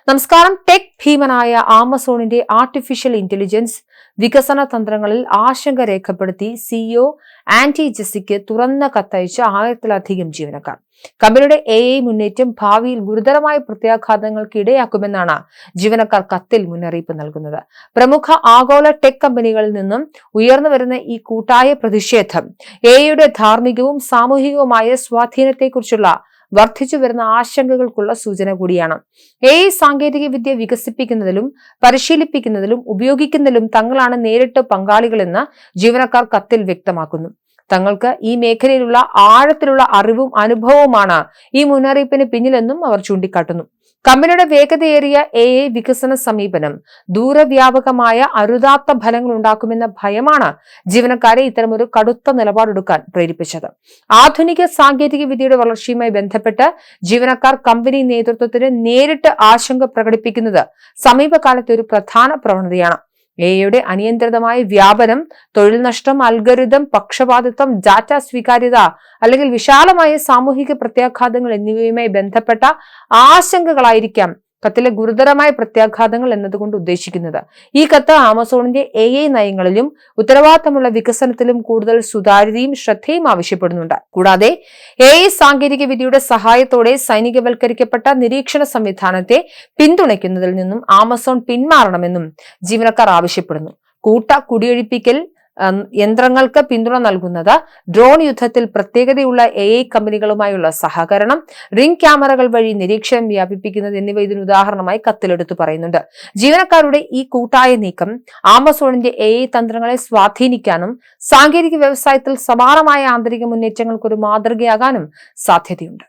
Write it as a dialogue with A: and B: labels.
A: നമസ്കാരം. Tech ഭീമനായ ആമസോണിന്റെ artificial intelligence വികസന തന്ത്രങ്ങളിൽ ആശങ്ക രേഖപ്പെടുത്തി സിഇഒ ആൻഡി ജെസിക്ക് തുറന്ന കത്തയച്ച 1000-ലധികം ജീവനക്കാർ. കമ്പനിയുടെ AI മുന്നേറ്റം ഭാവിയിൽ ഗുരുതരമായ പ്രത്യാഘാതങ്ങൾക്ക് ഇടയാക്കുമെന്നാണ് ജീവനക്കാർ കത്തിൽ മുന്നറിയിപ്പ് നൽകുന്നത്. പ്രമുഖ ആഗോള ടെക് കമ്പനികളിൽ നിന്നും ഉയർന്നുവരുന്ന ഈ കൂട്ടായ പ്രതിഷേധം AIയുടെ ധാർമ്മികവും സാമൂഹികവുമായ സ്വാധീനത്തെക്കുറിച്ചുള്ള വർദ്ധിച്ചു വരുന്ന ആശങ്കകൾക്കുള്ള സൂചന കൂടിയാണ്. AI സാങ്കേതിക വിദ്യ വികസിപ്പിക്കുന്നതിലും പരിശീലിപ്പിക്കുന്നതിലും ഉപയോഗിക്കുന്നതിലും തങ്ങളാണ് നേരിട്ട് പങ്കാളികളെന്ന് ജീവനക്കാർ കത്തിൽ വ്യക്തമാക്കുന്നു. തങ്ങൾക്ക് ഈ മേഖലയിലുള്ള ആഴത്തിലുള്ള അറിവും അനുഭവവുമാണ് ഈ മുന്നറിയിപ്പിന് പിന്നിലെന്നും അവർ ചൂണ്ടിക്കാട്ടുന്നു. കമ്പനിയുടെ വേഗതയേറിയ AI വികസന സമീപനം ദൂരവ്യാപകമായ അരുതാത്ത ഫലങ്ങൾ ഉണ്ടാക്കുമെന്ന ഭയമാണ് ജീവനക്കാരെ ഇത്തരമൊരു കടുത്ത നിലപാടെടുക്കാൻ പ്രേരിപ്പിച്ചത്. ആധുനിക സാങ്കേതിക വിദ്യയുടെ വളർച്ചയുമായി ബന്ധപ്പെട്ട് ജീവനക്കാർ കമ്പനി നേതൃത്വത്തിന് നേരിട്ട് ആശങ്ക പ്രകടിപ്പിക്കുന്നത് സമീപകാലത്തെ ഒരു പ്രധാന പ്രവണതയാണ്. AIയുടെ അനിയന്ത്രിതമായ വ്യാപനം, തൊഴിൽ നഷ്ടം, അൽഗോരിതം പക്ഷപാതിത്വം, ഡാറ്റ സ്വീകാര്യത അല്ലെങ്കിൽ വിശാലമായ സാമൂഹിക പ്രത്യാഘാതങ്ങൾ എന്നിവയുമായി ബന്ധപ്പെട്ട ആശങ്കകളായിരിക്കാം കത്തിലെ ഗുരുതരമായ പ്രത്യാഘാതങ്ങൾ എന്നതുകൊണ്ട് ഉദ്ദേശിക്കുന്നത്. ഈ കത്ത് ആമസോണിന്റെ AI നയങ്ങളിലും ഉത്തരവാദിത്തമുള്ള വികസനത്തിലും കൂടുതൽ സുതാര്യതയും ശ്രദ്ധയും ആവശ്യപ്പെടുന്നുണ്ട്. കൂടാതെ AI സാങ്കേതിക വിദ്യയുടെ സഹായത്തോടെ സൈനികവൽക്കരിക്കപ്പെട്ട നിരീക്ഷണ സംവിധാനത്തെ പിന്തുണയ്ക്കുന്നതിൽ നിന്നും ആമസോൺ പിന്മാറണമെന്നും ജീവനക്കാർ ആവശ്യപ്പെടുന്നു. കുടിയൊഴിപ്പിക്കൽ യന്ത്രങ്ങൾക്ക് പിന്തുണ നൽകുന്നത്, ഡ്രോൺ യുദ്ധത്തിൽ പ്രത്യേകതയുള്ള AI കമ്പനികളുമായുള്ള സഹകരണം, റിംഗ് ക്യാമറകൾ വഴി നിരീക്ഷണം വ്യാപിപ്പിക്കുന്നത് എന്നിവ ഇതിന് ഉദാഹരണമായി കത്തിലെടുത്തു പറയുന്നുണ്ട്. ജീവനക്കാരുടെ ഈ കൂട്ടായ നീക്കം ആമസോണിന്റെ AI തന്ത്രങ്ങളെ സ്വാധീനിക്കാനും സാങ്കേതിക വ്യവസായത്തിൽ സമാനമായ ആന്തരിക മുന്നേറ്റങ്ങൾക്ക് ഒരു മാതൃകയാകാനും സാധ്യതയുണ്ട്.